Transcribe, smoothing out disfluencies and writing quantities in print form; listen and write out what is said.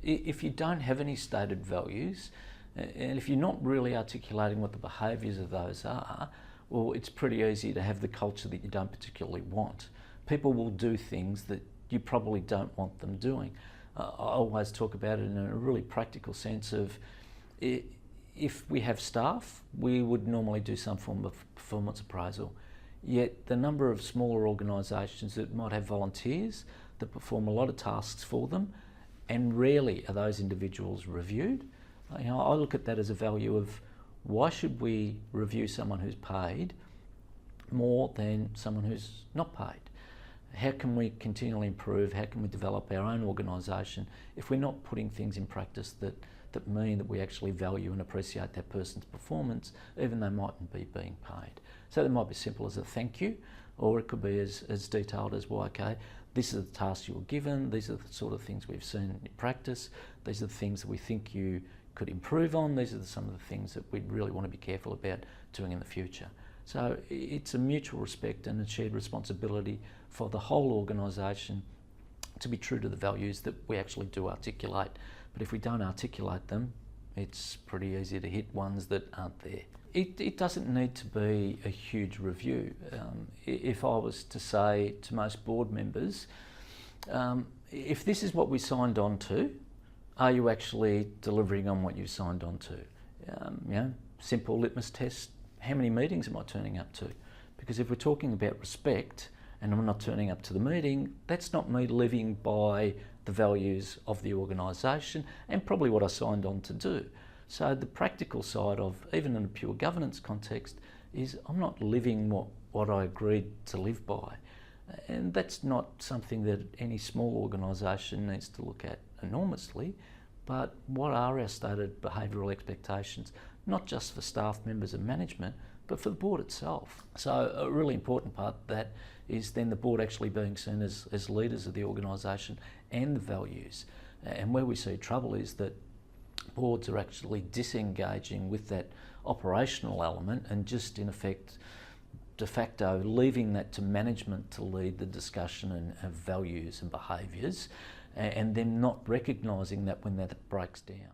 if you don't have any stated values, and if you're not really articulating what the behaviours of those are, well, it's pretty easy to have the culture that you don't particularly want. People will do things that you probably don't want them doing. I always talk about it in a really practical sense of, if we have staff, we would normally do some form of performance appraisal. Yet the number of smaller organisations that might have volunteers that perform a lot of tasks for them, and rarely are those individuals reviewed. I look at that as a value of, why should we review someone who's paid more than someone who's not paid? How can we continually improve? How can we develop our own organisation if we're not putting things in practice that mean that we actually value and appreciate that person's performance, even though they mightn't be being paid? So it might be simple as a thank you, or it could be as detailed as, well, okay, this is the tasks you were given, these are the sort of things we've seen in practice, these are the things that we think you could improve on, these are some of the things that we really want to be careful about doing in the future. So it's a mutual respect and a shared responsibility for the whole organisation to be true to the values that we actually do articulate. But if we don't articulate them, it's pretty easy to hit ones that aren't there. It doesn't need to be a huge review. If I was to say to most board members, if this is what we signed on to, are you actually delivering on what you signed on to? Simple litmus test, how many meetings am I turning up to? Because if we're talking about respect and I'm not turning up to the meeting, that's not me living by the values of the organisation and probably what I signed on to do. So the practical side of, even in a pure governance context, is I'm not living what I agreed to live by. And that's not something that any small organisation needs to look at enormously, but what are our stated behavioural expectations, not just for staff members and management, but for the board itself. So a really important part of that is then the board actually being seen as leaders of the organisation and the values. And where we see trouble is that boards are actually disengaging with that operational element and just in effect, de facto, leaving that to management to lead the discussion of values and behaviours, and them not recognising that when that breaks down.